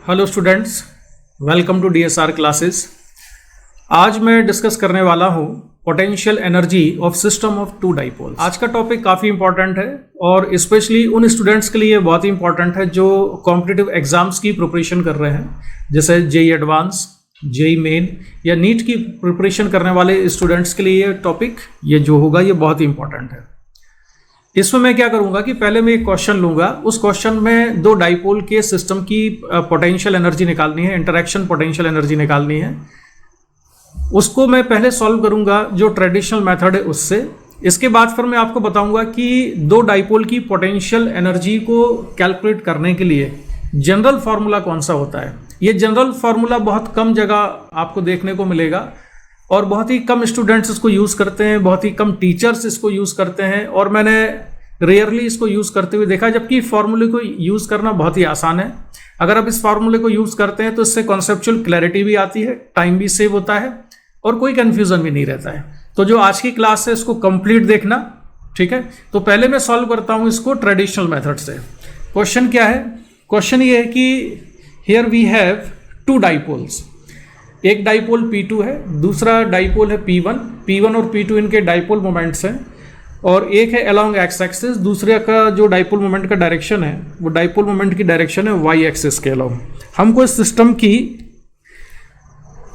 Hello students, welcome to DSR classes. आज मैं discuss करने वाला हूँ potential energy of system of two dipoles. आज का टॉपिक काफ़ी इंपॉर्टेंट है और स्पेशली उन स्टूडेंट्स के लिए बहुत ही इंपॉर्टेंट है जो कॉम्पिटिटिव एग्जाम्स की प्रिपरेशन कर रहे हैं, जैसे जेई एडवांस, जेई मेन या नीट की प्रिपरेशन करने वाले स्टूडेंट्स के लिए ये जो होगा ये बहुत ही इंपॉर्टेंट है। इसमें मैं क्या करूंगा कि पहले मैं एक क्वेश्चन लूंगा, उस क्वेश्चन में दो डाइपोल के सिस्टम की पोटेंशियल एनर्जी निकालनी है, इंटरैक्शन पोटेंशियल एनर्जी निकालनी है। उसको मैं पहले सॉल्व करूंगा जो ट्रेडिशनल मेथड है उससे। इसके बाद फिर मैं आपको बताऊंगा कि दो डाइपोल की पोटेंशियल एनर्जी को कैलकुलेट करने के लिए जनरल फार्मूला कौन सा होता है। ये जनरल फार्मूला बहुत कम जगह आपको देखने को मिलेगा और बहुत ही कम स्टूडेंट्स इसको यूज़ करते हैं, बहुत ही कम टीचर्स इसको यूज़ करते हैं और मैंने रेयरली इसको यूज़ करते हुए देखा, जबकि फार्मूले को यूज़ करना बहुत ही आसान है। अगर आप इस फार्मूले को यूज़ करते हैं तो इससे कॉन्सेप्चुअल क्लैरिटी भी आती है, टाइम भी सेव होता है और कोई कन्फ्यूज़न भी नहीं रहता है। तो जो आज की क्लास है इसको कंप्लीट देखना, ठीक है। तो पहले मैं सॉल्व करता हूँ इसको ट्रेडिशनल मेथड से। क्वेश्चन क्या है? क्वेश्चन ये है कि here we have two dipoles, एक डाइपोल P2 है, दूसरा डाइपोल है P1। P1 और P2 इनके डाइपोल मोमेंट्स हैं और एक है अलोंग एक्स एक्सिस, दूसरे का जो डाइपोल मोमेंट का डायरेक्शन है वो डाइपोल मोमेंट की डायरेक्शन है वाई एक्सिस के अलोंग। हमको इस सिस्टम की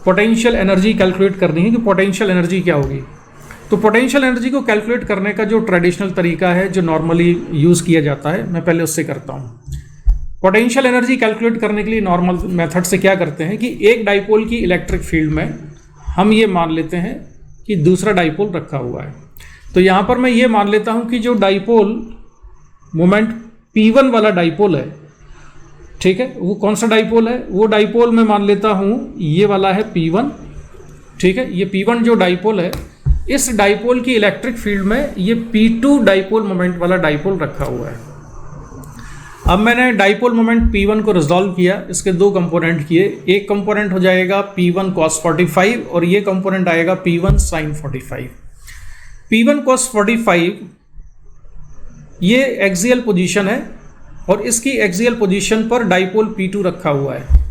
पोटेंशियल एनर्जी कैलकुलेट करनी है कि पोटेंशियल एनर्जी क्या होगी। तो पोटेंशियल एनर्जी को कैलकुलेट करने का जो ट्रेडिशनल तरीका है, जो नॉर्मली यूज़ किया जाता है, मैं पहले उससे करता हूँ। पोटेंशियल एनर्जी कैलकुलेट करने के लिए नॉर्मल मेथड से क्या करते हैं कि एक डाइपोल की इलेक्ट्रिक फील्ड में हम ये मान लेते हैं कि दूसरा डाइपोल रखा हुआ है। तो यहाँ पर मैं ये मान लेता हूँ कि जो डाइपोल मोमेंट P1 वाला डाइपोल है, ठीक है, वो कौन सा डाइपोल है? वो डाइपोल मैं मान लेता हूँ ये वाला है P1, ठीक है। ये P1 जो डाइपोल है, इस डाइपोल की इलेक्ट्रिक फील्ड में ये P2 डाइपोल मोमेंट वाला डाइपोल रखा हुआ है। अब मैंने डाइपोल मोमेंट P1 को रिजॉल्व किया, इसके दो कंपोनेंट किए। एक कंपोनेंट हो जाएगा P1 cos 45 और ये कंपोनेंट आएगा P1 sin 45। P1 cos 45 ये एक्सियल पोजीशन है और इसकी एक्सियल पोजीशन पर डाइपोल P2 रखा हुआ है।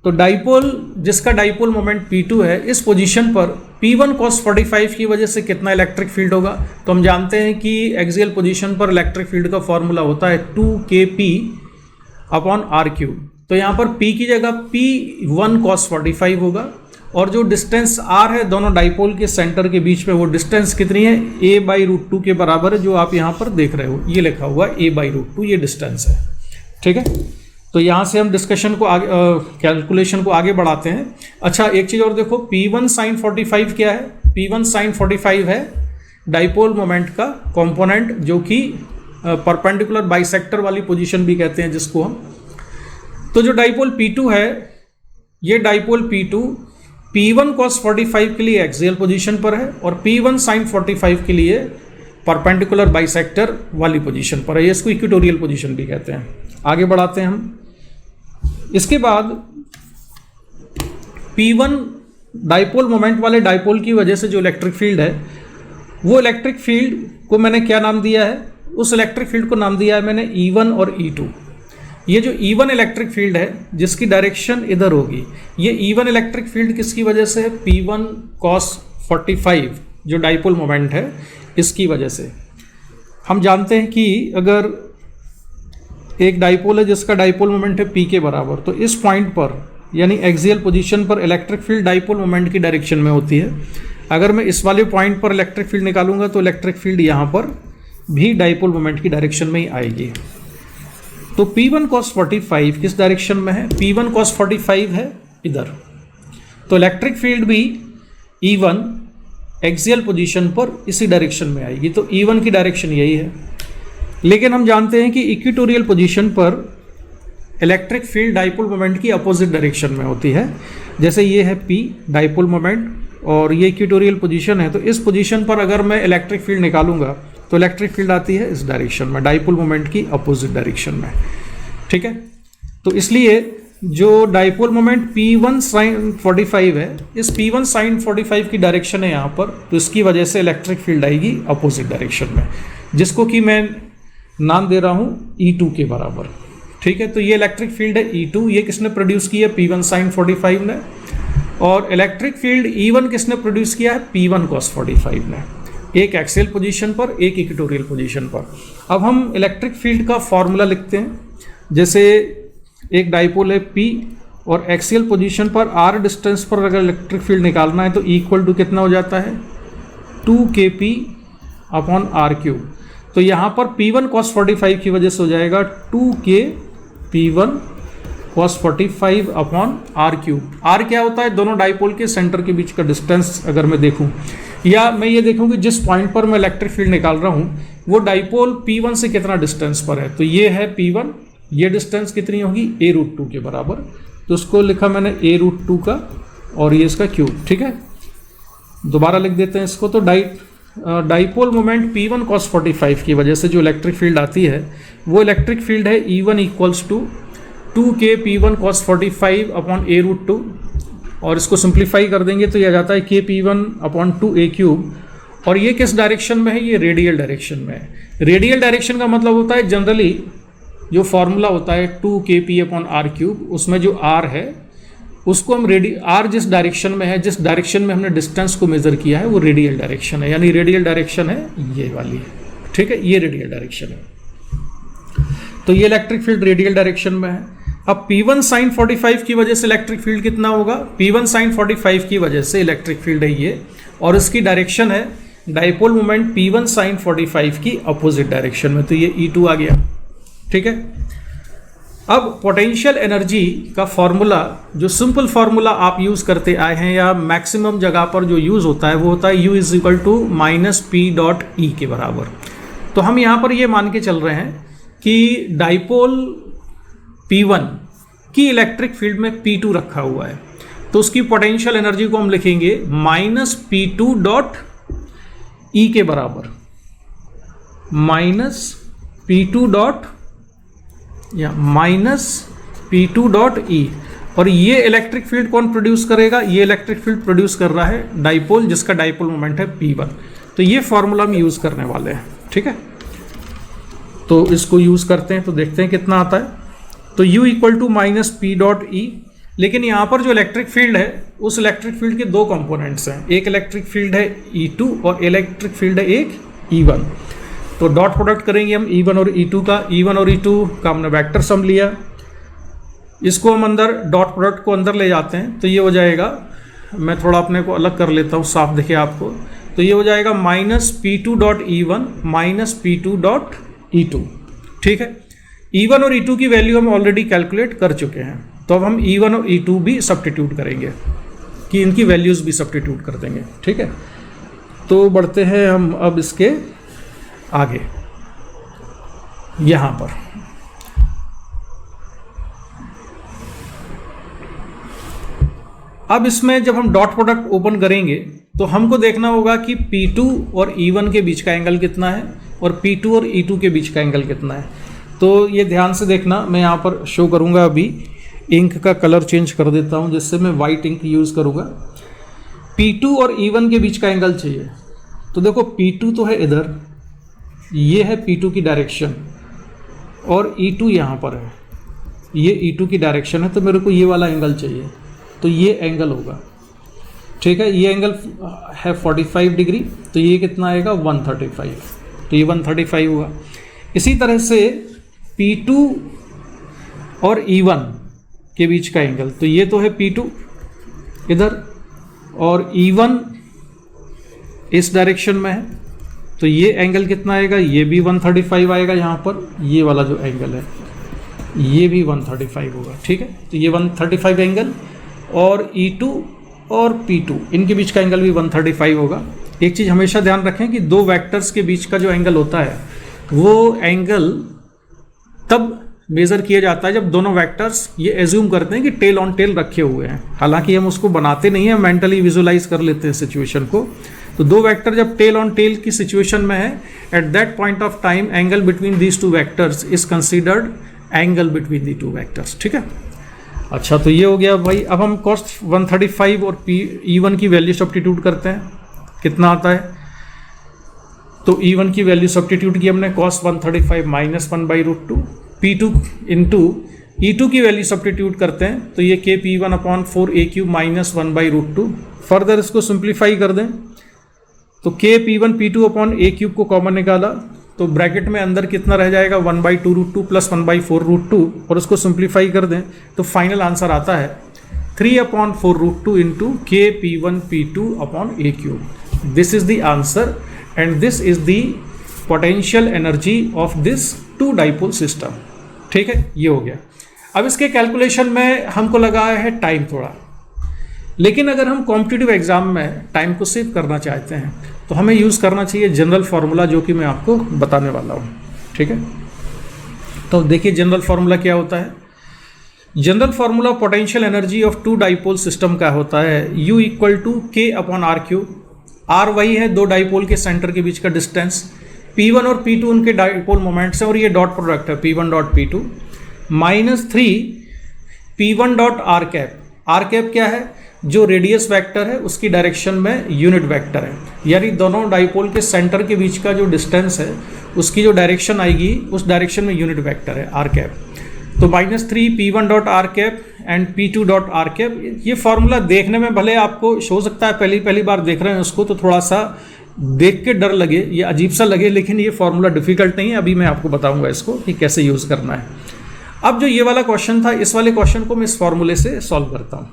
तो डाइपोल जिसका डाइपोल मोमेंट P2 है, इस पोजीशन पर P1 cos 45 की वजह से कितना इलेक्ट्रिक फील्ड होगा? तो हम जानते हैं कि एक्सियल पोजीशन पर इलेक्ट्रिक फील्ड का फॉर्मूला होता है 2kp/r³। तो यहाँ पर P की जगह P1 cos 45 होगा और जो डिस्टेंस r है दोनों डाइपोल के सेंटर के बीच में, वो डिस्टेंस कितनी है? a/√2 के बराबर है, जो आप यहाँ पर देख रहे हो, ये लिखा हुआ a/√2, ये डिस्टेंस है, ठीक है। तो यहाँ से हम डिस्कशन को आगे कैलकुलेशन को आगे बढ़ाते हैं। अच्छा, एक चीज़ और देखो, P1 sin 45 क्या है? P1 sin 45 है डाइपोल मोमेंट का कंपोनेंट, जो कि परपेंडिकुलर बाइसेक्टर वाली पोजीशन भी कहते हैं जिसको हम। तो जो डाइपोल P2 है, ये डाइपोल P2 P1 cos 45 के लिए एक्सियल पोजीशन पर है और P1 sin 45 के लिए परपेंडिकुलर बाइसेक्टर वाली पोजीशन पर है। इसको इक्वेटोरियल पोजीशन भी कहते हैं। आगे बढ़ाते हैं हम। इसके बाद P1 डाइपोल मोमेंट वाले डाइपोल की वजह से जो इलेक्ट्रिक फील्ड है, वो इलेक्ट्रिक फील्ड को मैंने क्या नाम दिया है? उस इलेक्ट्रिक फील्ड को नाम दिया है मैंने E1 और E2। ये जो E1 इलेक्ट्रिक फील्ड है जिसकी डायरेक्शन इधर होगी, ये E1 इलेक्ट्रिक फील्ड किसकी वजह से है? P1 cos 45 जो डाइपोल मोमेंट है, इसकी वजह से। हम जानते हैं कि अगर एक डाइपोल है जिसका डाइपोल मोमेंट है P के बराबर, तो इस पॉइंट पर यानी एक्सियल पोजीशन पर इलेक्ट्रिक फील्ड डाइपोल मोमेंट की डायरेक्शन में होती है। अगर मैं इस वाले पॉइंट पर इलेक्ट्रिक फील्ड निकालूंगा तो इलेक्ट्रिक फील्ड यहाँ पर भी डाइपोल मोमेंट की डायरेक्शन में ही आएगी। तो P1 cos 45 किस डायरेक्शन में है? P1 cos 45 है इधर। तो इलेक्ट्रिक फील्ड भी E1 एक्सियल पोजीशन पर इसी डायरेक्शन में आएगी। तो E1 की डायरेक्शन यही है। लेकिन हम जानते हैं कि इक्वेटोरियल पोजीशन पर इलेक्ट्रिक फील्ड डाइपोल मोमेंट की अपोजिट डायरेक्शन में होती है। जैसे ये है P डाइपोल मोमेंट और ये इक्वेटोरियल पोजीशन है, तो इस पोजीशन पर अगर मैं इलेक्ट्रिक फील्ड निकालूंगा तो इलेक्ट्रिक फील्ड आती है इस डायरेक्शन में, डाइपोल मोमेंट की अपोजिट डायरेक्शन में, ठीक है। तो इसलिए जो डाइपोल मोमेंट P1 sin 45 है, इस P1 sin 45 की डायरेक्शन है यहाँ पर, तो इसकी वजह से इलेक्ट्रिक फील्ड आएगी अपोजिट डायरेक्शन में, जिसको कि मैं नाम दे रहा हूँ E2 के बराबर, ठीक है। तो ये इलेक्ट्रिक फील्ड है E2, ये किसने प्रोड्यूस किया? P1 sin 45 ने। और इलेक्ट्रिक फील्ड E1 किसने प्रोड्यूस किया है? P1 cos 45 ने, एक एक्सियल पोजीशन पर, एक इक्वेटोरियल पोजीशन पर। अब हम इलेक्ट्रिक फील्ड का फॉर्मूला लिखते हैं। जैसे एक डाइपोल है P और एक्सियल पोजीशन पर R डिस्टेंस पर अगर इलेक्ट्रिक फील्ड निकालना है तो इक्वल टू कितना हो जाता है? 2kp upon R cube. तो यहाँ पर P1 cos 45 की वजह से हो जाएगा 2k P1 cos 45 upon R cube. R क्या होता है? दोनों डाइपोल के सेंटर के बीच का डिस्टेंस अगर मैं देखूं, या मैं ये देखूं कि जिस पॉइंट पर मैं इलेक्ट्रिक फील्ड निकाल रहा हूं वो डाइपोल P1 से कितना डिस्टेंस पर है। तो ये है P1, ये डिस्टेंस कितनी होगी? a√2 के बराबर। तो उसको लिखा मैंने a√2 का और ये इसका क्यूब, ठीक है। दोबारा लिख देते हैं इसको। तो डाइपोल मोमेंट P1 cos 45 की वजह से जो इलेक्ट्रिक फील्ड आती है वो इलेक्ट्रिक फील्ड है E1 equals to 2k P1 cos 45 upon a√2, और इसको सिंप्लीफाई कर देंगे तो यह आ जाता है k P1 upon 2a cube. और ये किस डायरेक्शन में है? ये रेडियल डायरेक्शन में है। रेडियल डायरेक्शन का मतलब होता है जनरली जो फॉर्मूला होता है 2kp अपॉन r क्यूब, उसमें जो r है उसको हम r जिस डायरेक्शन में है, जिस डायरेक्शन में हमने डिस्टेंस को मेजर किया है वो रेडियल डायरेक्शन है, यानी रेडियल डायरेक्शन है ये वाली, ठीक है, ये रेडियल डायरेक्शन है। तो ये इलेक्ट्रिक फील्ड रेडियल डायरेक्शन में है। अब P1 sin 45 की वजह से इलेक्ट्रिक फील्ड कितना होगा? P1 sin 45 की वजह से इलेक्ट्रिक फील्ड है ये, और इसकी डायरेक्शन है डाइपोल मोमेंट P1 sin 45 की अपोजिट डायरेक्शन में। तो ये E2 आ गया, ठीक है। अब पोटेंशियल एनर्जी का फॉर्मूला, जो सिंपल फॉर्मूला आप यूज करते आए हैं या मैक्सिमम जगह पर जो यूज होता है वो होता है U is equal to minus P dot E के बराबर। तो हम यहाँ पर ये मान के चल रहे हैं कि डाइपोल P1 की इलेक्ट्रिक फील्ड में P2 रखा हुआ है, तो उसकी पोटेंशियल एनर्जी को हम लिखेंगे -P2 डॉट ई के बराबर, -P2 डॉट या -P2 डॉट ई। और ये इलेक्ट्रिक फील्ड कौन प्रोड्यूस करेगा? ये इलेक्ट्रिक फील्ड प्रोड्यूस कर रहा है डाइपोल, जिसका डाइपोल मोमेंट है P1। तो ये फॉर्मूला हम यूज करने वाले हैं, ठीक है। तो इसको यूज करते हैं तो देखते हैं कितना आता है। तो U equal to -P dot E. लेकिन यहाँ पर जो इलेक्ट्रिक फील्ड है उस इलेक्ट्रिक फील्ड के दो कंपोनेंट्स हैं, एक इलेक्ट्रिक फील्ड है E2 और इलेक्ट्रिक फील्ड है एक E1। तो डॉट प्रोडक्ट करेंगे हम E1 और E2 का। E1 और E2 का हमने वेक्टर सम लिया, इसको हम अंदर डॉट प्रोडक्ट को अंदर ले जाते हैं तो ये हो जाएगा, मैं थोड़ा अपने को अलग कर लेता हूँ साफ दिखे आपको। तो ये हो जाएगा -P2 dot E1 -P2 dot E2, ठीक है। E1 और E2 की वैल्यू हम ऑलरेडी कैलकुलेट कर चुके हैं, तो अब हम E1 और E2 भी सब्स्टिट्यूट करेंगे, कि इनकी वैल्यूज़ भी सब्स्टिट्यूट कर देंगे, ठीक है। तो बढ़ते हैं हम अब इसके आगे, यहाँ पर अब इसमें जब हम डॉट प्रोडक्ट ओपन करेंगे तो हमको देखना होगा कि P2 और E1 के बीच का एंगल कितना है और P2 और E2 के बीच का एंगल कितना है। तो ये ध्यान से देखना, मैं यहाँ पर शो करूँगा, अभी इंक का कलर चेंज कर देता हूँ जिससे मैं वाइट इंक यूज़ करूँगा। P2 और E1 के बीच का एंगल चाहिए, तो देखो P2 तो है इधर, ये है P2 की डायरेक्शन और E2 यहाँ पर है, ये E2 की डायरेक्शन है, तो मेरे को ये वाला एंगल चाहिए, तो ये एंगल होगा, ठीक है। ये एंगल है 45 डिग्री, तो ये कितना आएगा 135, तो ये 135 हुआ। इसी तरह से P2 और E1 के बीच का एंगल, तो ये तो है P2 इधर और E1 इस डायरेक्शन में है, तो ये एंगल कितना आएगा, ये भी 135 आएगा। यहाँ पर ये वाला जो एंगल है ये भी 135 होगा, ठीक है। तो ये 135 एंगल और E2 और P2 इनके बीच का एंगल भी 135 होगा। एक चीज़ हमेशा ध्यान रखें कि दो वेक्टर्स के बीच का जो एंगल होता है वो एंगल तब मेज़र किया जाता है जब दोनों वेक्टर्स ये एज्यूम करते हैं कि टेल ऑन टेल रखे हुए हैं। हालांकि हम उसको बनाते नहीं हैं, मेंटली विजुलाइज कर लेते हैं सिचुएशन को। तो दो वेक्टर जब टेल ऑन टेल की सिचुएशन में है, at that point of time angle between these two vectors is considered angle between the two vectors, ठीक है। अच्छा, तो ये हो गया भाई। अब हम cos 135 और E1 की वैल्यू सब्स्टिट्यूट करते हैं, कितना आता है। तो E1 की वैल्यू सब्स्टिट्यूट की हमने cos 135 -1/√2 P2 इंटू E2 की वैल्यू सब्स्टिट्यूट करते हैं तो ये K P1 upon 4A³ minus 1/√2। Further इसको सिंप्लीफाई कर दें तो K P1 P2 upon A³ को कॉमन निकाला तो ब्रैकेट में अंदर कितना रह जाएगा 1/2√2 प्लस 1/4√2 और उसको सिंप्लीफाई कर दें तो फाइनल आंसर आता है 3/4√2 into K P1 P2 upon A³। This is the answer and this is the potential energy of this two dipole system. ठीक है, ये हो गया। अब इसके कैलकुलेशन में हमको लगा है टाइम थोड़ा, लेकिन अगर हम कॉम्पिटिटिव एग्जाम में टाइम को सेव करना चाहते हैं तो हमें यूज़ करना चाहिए जनरल फार्मूला, जो कि मैं आपको बताने वाला हूँ। ठीक है, तो देखिए जनरल फार्मूला क्या होता है। General formula potential energy of two dipole system का होता है U equal to K upon R³। R वही है दो डाइपोल के सेंटर के बीच का डिस्टेंस, P1 और P2 उनके डाइपोल मोमेंट्स हैं और ये डॉट प्रोडक्ट है P1 dot P2 minus 3 P1 dot R cap क्या है, जो रेडियस वेक्टर है उसकी डायरेक्शन में यूनिट वेक्टर है, यानी दोनों डाइपोल के सेंटर के बीच का जो डिस्टेंस है उसकी जो डायरेक्शन आएगी उस डायरेक्शन में यूनिट वेक्टर है R कैप। तो minus 3 P1 dot R cap and P2 dot R cap. ये फार्मूला देखने में भले आपको हो सकता है पहली बार देख रहे हैं उसको तो थोड़ा सा देख के डर लगे, ये अजीब सा लगे, लेकिन ये फार्मूला डिफिकल्ट नहीं है। अभी मैं आपको बताऊंगा इसको कि कैसे यूज़ करना है। अब जो ये वाला क्वेश्चन था, इस वाले क्वेश्चन को मैं इस फार्मूले से सॉल्व करता हूँ।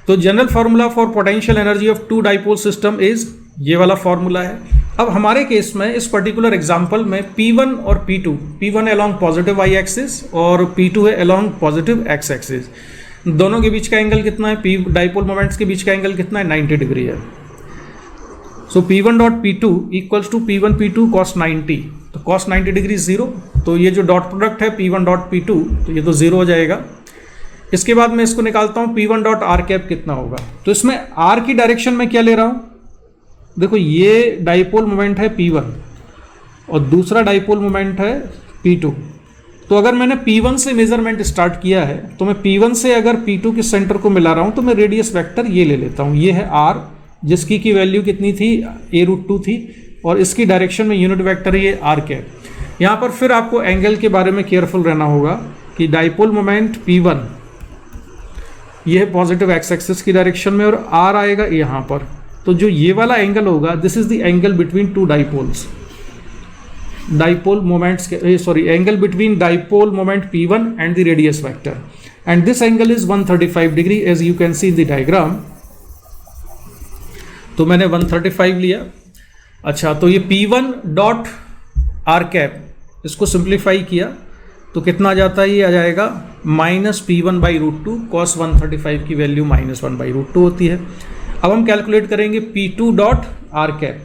तो general formula for potential energy of two dipole system is, ये वाला फार्मूला है। अब हमारे केस में इस पर्टिकुलर एग्जांपल में P1 और P2, P1 along positive y axis और P2 है अलोंग पॉजिटिव x एक्सिस, दोनों के बीच का एंगल कितना है, P डाइपोल मोमेंट्स के बीच का एंगल कितना है, 90 डिग्री है। So P1 dot P2 equals to P1 P2 cos 90, तो cos 90 डिग्री 0, तो ये जो डॉट प्रोडक्ट है P1 डॉट P2 तो ये तो 0 हो जाएगा। इसके बाद मैं इसको निकालता हूँ P1 डॉट R कैप कितना होगा। तो इसमें R की डायरेक्शन में क्या ले रहा हूँ, देखो ये डाइपोल मोमेंट है P1 और दूसरा डाइपोल मोमेंट है P2। तो अगर मैंने P1 से मेजरमेंट स्टार्ट किया है तो मैं P1 से अगर P2 के सेंटर को मिला रहा हूँ तो मैं रेडियस वेक्टर ये ले लेता हूँ, ये है R, जिसकी की वैल्यू कितनी थी, a√2 थी, और इसकी डायरेक्शन में यूनिट वेक्टर ये R कैप। यहाँ पर फिर आपको एंगल के बारे में केयरफुल रहना होगा कि डाइपोल मोमेंट P1 ये है पॉजिटिव x एक्सिस की डायरेक्शन में और R आएगा यहाँ पर, तो जो ये वाला एंगल होगा this is the angle between two dipoles, dipole moments के sorry angle between dipole moment P1 and the radius vector, and this angle is 135 degree as you can see in the diagram. तो मैंने 135 लिया। अच्छा, तो ये P1 dot R cap, इसको simplify किया तो कितना आ जाता है, ये आ जाएगा माइनस P1/√2, cos 135 की वैल्यू माइनस 1/√2 होती है। अब हम कैलकुलेट करेंगे P2 डॉट R कैप,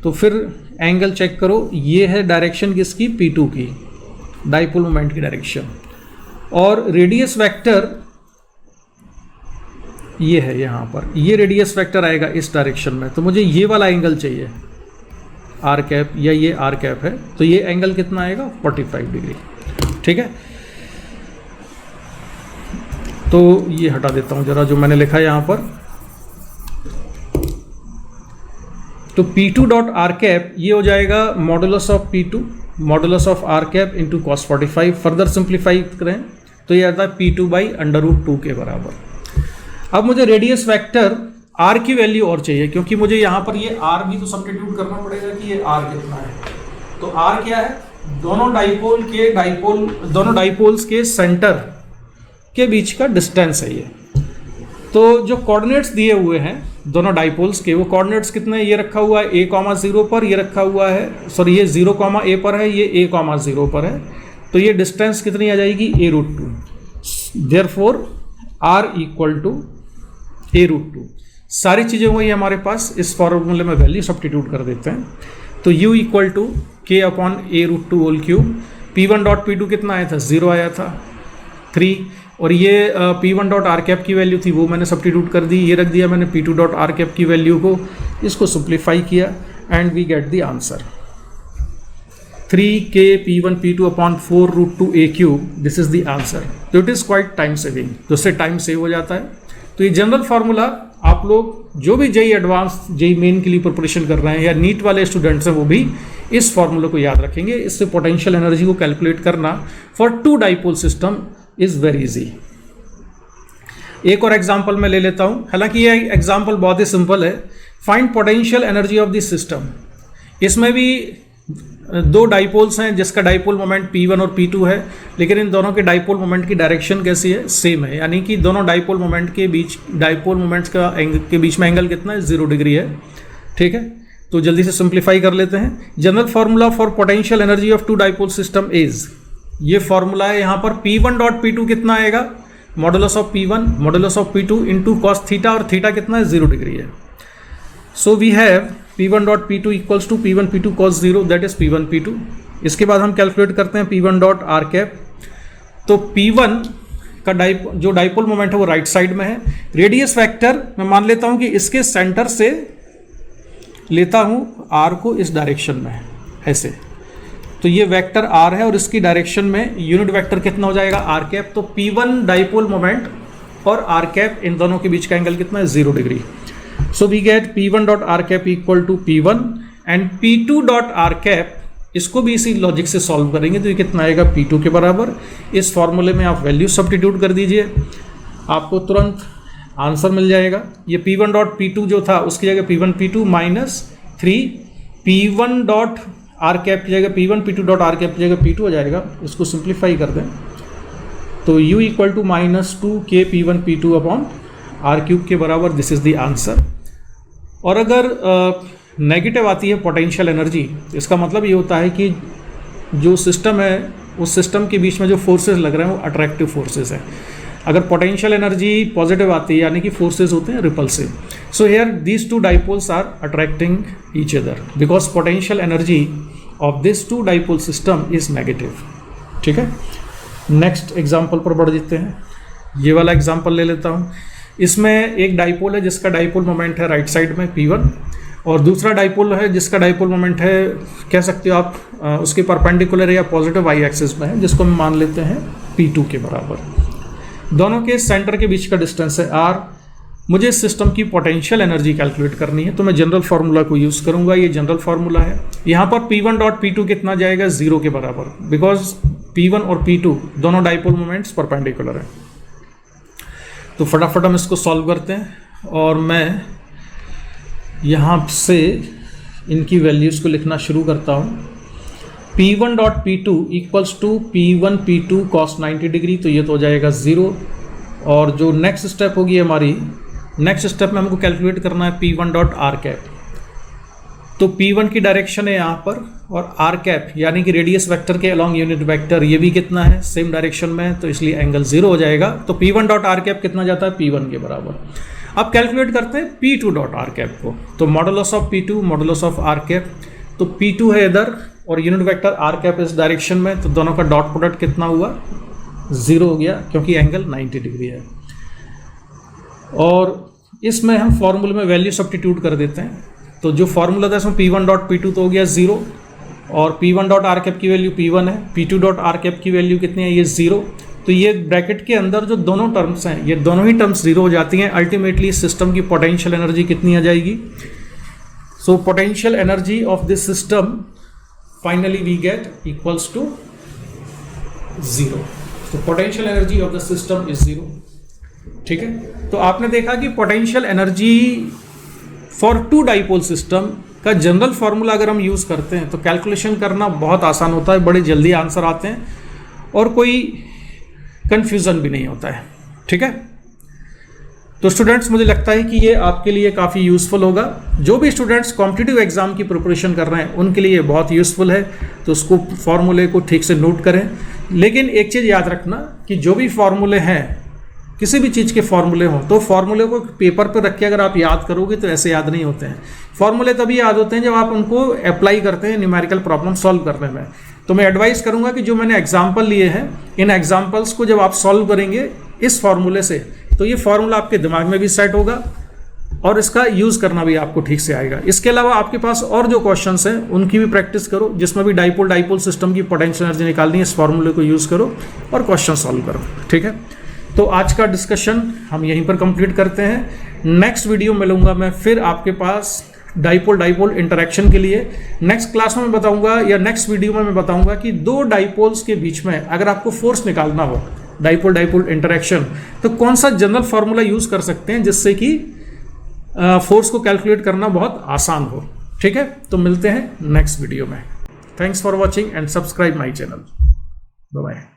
तो फिर एंगल चेक करो, ये है डायरेक्शन किसकी, P2 की, डाइपोल मोमेंट की डायरेक्शन, और रेडियस वेक्टर ये है यहाँ पर, ये रेडियस वेक्टर आएगा इस डायरेक्शन में, तो मुझे ये वाला एंगल चाहिए R कैप, या ये R कैप है, तो ये एंगल कितना आएगा, 45 डिग्री। ठीक है, तो ये हटा देता हूँ जरा जो मैंने लिखा है यहाँ पर। तो P2 डॉट R कैप ये हो जाएगा modulus of P2 modulus of R cap into cos 45। Further simplify करें तो ये आता है P2/√2 के बराबर। अब मुझे रेडियस वेक्टर R की वैल्यू और चाहिए, क्योंकि मुझे यहाँ पर ये R भी तो सब्स्टिट्यूट करना पड़ेगा कि ये R कितना है। तो R क्या है, दोनों डाइपोल्स के सेंटर के बीच का डिस्टेंस है ये। तो जो कोऑर्डिनेट्स दिए हुए हैं दोनों डाइपोल्स के, वो कोऑर्डिनेट्स कितने, ये रखा हुआ है a,0 पर, ये रखा हुआ है सॉरी ये 0,a पर है, ये a,0 पर है, तो ये डिस्टेंस कितनी आ जाएगी, a√2। Therefore R equal to a√2। सारी चीज़ें वही हमारे पास, इस फॉर्मूले में वैल्यू सब्स्टिट्यूट कर देते हैं। तो U equal to K upon a√2 whole cube. P1 dot P2 कितना आया था, 0 आया था, 3, और ये P1 डॉट R कैप की वैल्यू थी वो मैंने सब्स्टिट्यूट कर दी, ये रख दिया मैंने P2 डॉट R कैप की वैल्यू को, इसको सिंप्लीफाई किया and we get the answer 3K P1 P2 अपॉन 4√2 a³। This is the answer. तो it is quite time saving, तो इससे टाइम सेव हो जाता है। तो ये जनरल फार्मूला आप लोग जो भी जेई एडवांस जेई मेन के लिए प्रिपरेशन कर रहे हैं या नीट वाले स्टूडेंट्स हैं वो भी इस फॉर्मूले को याद रखेंगे। इससे पोटेंशियल एनर्जी को कैलकुलेट करना for two dipole system is very easy. एक और एग्जांपल मैं ले लेता हूं, हालांकि ये एग्जांपल बहुत ही सिंपल है। Find potential energy of this system. इसमें भी दो डाइपोल्स हैं जिसका डाइपोल मोमेंट P1 और P2 है, लेकिन इन दोनों के डाइपोल मोमेंट की डायरेक्शन कैसी है, सेम है। यानी कि दोनों डाइपोल मोमेंट के बीच डाइपोल मोमेंट्स के बीच में एंगल कितना है, 0 डिग्री है। ठीक है, तो जल्दी से सिंप्लीफाई कर लेते हैं। General formula for potential energy of two dipole system is, ये फॉर्मूला है। यहाँ पर P1 डॉट P2 कितना आएगा, modulus of P1 modulus of P2 into cos theta, और थीटा कितना है, 0 डिग्री है। So we have P1 dot P2 equals to P1 P2 cos 0, that is P1 P2। इसके बाद हम कैलकुलेट करते हैं P1 डॉट आर कैप। तो P1 का जो डाइपोल मोमेंट है वो राइट साइड में है। रेडियस वेक्टर मैं मान लेता हूं कि इसके सेंटर से लेता हूं r को इस डायरेक्शन में ऐसे, तो ये वेक्टर r है और इसकी डायरेक्शन में यूनिट वेक्टर कितना हो जाएगा, r कैप। तो P1 डाइपोल मोमेंट और r कैप इन दोनों के बीच का एंगल कितना है, 0 degree. So we get P1 dot r cap equal to P1 and P2 dot r cap, इसको भी इसी लॉजिक से सॉल्व करेंगे तो ये कितना आएगा, P2 के बराबर। इस फॉर्मूले में आप वैल्यू सब्स्टिट्यूट कर दीजिए, आपको तुरंत आंसर मिल जाएगा। ये P1 डॉट P2 जो था उसकी जगह P1 P2 minus 3 P1 dot r cap की जगह P1 P2 dot r cap की जगह P2 हो जाएगा। इसको सिंप्लीफाई कर दें तो u equal to minus 2k P1 P2 upon r cube के बराबर। This is the answer. और अगर नेगेटिव आती है पोटेंशियल एनर्जी, इसका मतलब ये होता है कि जो सिस्टम है उस सिस्टम के बीच में जो फोर्सेस लग रहे हैं वो अट्रैक्टिव फोर्सेस हैं। अगर पोटेंशियल एनर्जी पॉजिटिव आती है यानी कि फोर्सेस होते हैं repulsive. So here these two dipoles are attracting each other because potential energy of this two dipole system is negative. ठीक है, नेक्स्ट एग्जाम्पल पर बढ़ जाते हैं। ये वाला एग्जाम्पल ले लेता हूँ। इसमें एक डाइपोल है जिसका डाइपोल मोमेंट है राइट साइड में P1, और दूसरा डाइपोल है जिसका डाइपोल मोमेंट है, कह सकते हो आप उसके परपेंडिकुलर या पॉजिटिव y एक्सिस में है, जिसको हम मान लेते हैं P2 के बराबर। दोनों के सेंटर के बीच का डिस्टेंस है r। मुझे इस सिस्टम की पोटेंशियल एनर्जी कैलकुलेट करनी है तो मैं जनरल फार्मूला को यूज़ करूंगा। ये जनरल फार्मूला है। यहाँ पर P1 डॉट P2 कितना जाएगा, 0 के बराबर, बिकॉज P1 और P2 दोनों डाइपोल मोमेंट्स परपेंडिकुलर है। तो फटाफट हम इसको सॉल्व करते हैं और मैं यहाँ से इनकी वैल्यूज़ को लिखना शुरू करता हूँ। P1 dot P2 equals to P1 P2 cos 90 degree, तो ये तो हो जाएगा 0। और जो नेक्स्ट स्टेप होगी हमारी, नेक्स्ट स्टेप में हमको कैलकुलेट करना है P1 डॉट आर कैप। तो P1 की डायरेक्शन है यहाँ पर, और आर कैप यानी कि रेडियस वेक्टर के अलॉन्ग यूनिट वेक्टर ये भी कितना है, सेम डायरेक्शन में, तो इसलिए एंगल 0 हो जाएगा। तो P1 डॉट आर कैप कितना जाता है, P1 के बराबर। अब कैलकुलेट करते हैं P2 डॉट आर कैप को। तो modulus of P2 modulus of R cap, तो P2 है इधर और यूनिट वेक्टर आर कैप इस डायरेक्शन में, तो दोनों का डॉट प्रोडक्ट कितना हुआ, 0 हो गया क्योंकि एंगल 90 डिग्री है। और इसमें हम फॉर्मूले में वैल्यू सब्स्टिट्यूट कर देते हैं। तो जो फॉर्मूला था इसमें P1 डॉट P2 तो हो गया 0, और P1 डॉट आर कैप की वैल्यू P1 है, P2 डॉट आर कैप की वैल्यू कितनी है, ये 0। तो ये ब्रैकेट के अंदर जो दोनों टर्म्स हैं ये दोनों ही टर्म्स 0 हो जाती हैं। अल्टीमेटली सिस्टम की पोटेंशियल एनर्जी कितनी आ जाएगी। So potential energy of this system finally we get equals to 0। तो potential energy of the system is 0। ठीक है, तो आपने देखा कि potential energy for two dipole system का जनरल फार्मूला अगर हम यूज़ करते हैं तो कैलकुलेशन करना बहुत आसान होता है, बड़े जल्दी आंसर आते हैं और कोई कंफ्यूजन भी नहीं होता है। ठीक है, तो स्टूडेंट्स मुझे लगता है कि ये आपके लिए काफ़ी यूज़फुल होगा। जो भी स्टूडेंट्स कॉम्पिटिटिव एग्जाम की प्रिपरेशन कर रहे हैं उनके लिए बहुत यूज़फुल है, तो उसको फॉर्मूले को ठीक से नोट करें। लेकिन एक चीज़ याद रखना कि जो भी फॉर्मूले हैं, किसी भी चीज़ के फॉर्मूले हों, तो फॉर्मूले को पेपर पर रख के अगर आप याद करोगे तो ऐसे याद नहीं होते हैं। फॉर्मूले तभी याद होते हैं जब आप उनको अप्लाई करते हैं न्यूमेरिकल प्रॉब्लम सॉल्व करने में। तो मैं एडवाइस करूंगा कि जो मैंने एग्जाम्पल लिए हैं, इन एग्जाम्पल्स को जब आप सॉल्व करेंगे इस फॉर्मूले से, तो ये फॉर्मूला आपके दिमाग में भी सेट होगा और इसका यूज़ करना भी आपको ठीक से आएगा। इसके अलावा आपके पास और जो क्वेश्चंस हैं उनकी भी प्रैक्टिस करो, जिसमें भी डाइपोल सिस्टम की पोटेंशियल एनर्जी निकालनी है, इस फॉर्मूले को यूज़ करो और क्वेश्चन सॉल्व करो। ठीक है, तो आज का डिस्कशन हम यहीं पर कंप्लीट करते हैं। नेक्स्ट वीडियो मिलूंगा मैं फिर आपके पास डाइपोल डाइपोल इंटरेक्शन के लिए। नेक्स्ट क्लास में मैं बताऊंगा या नेक्स्ट वीडियो में मैं बताऊंगा कि दो डाइपोल्स के बीच में अगर आपको फोर्स निकालना हो, डाइपोल डाइपोल इंटरेक्शन, तो कौन सा जनरल फार्मूला यूज कर सकते हैं जिससे कि फोर्स को कैलकुलेट करना बहुत आसान हो। ठीक है, तो मिलते हैं नेक्स्ट वीडियो में। Thanks for watching and subscribe my channel. Bye bye.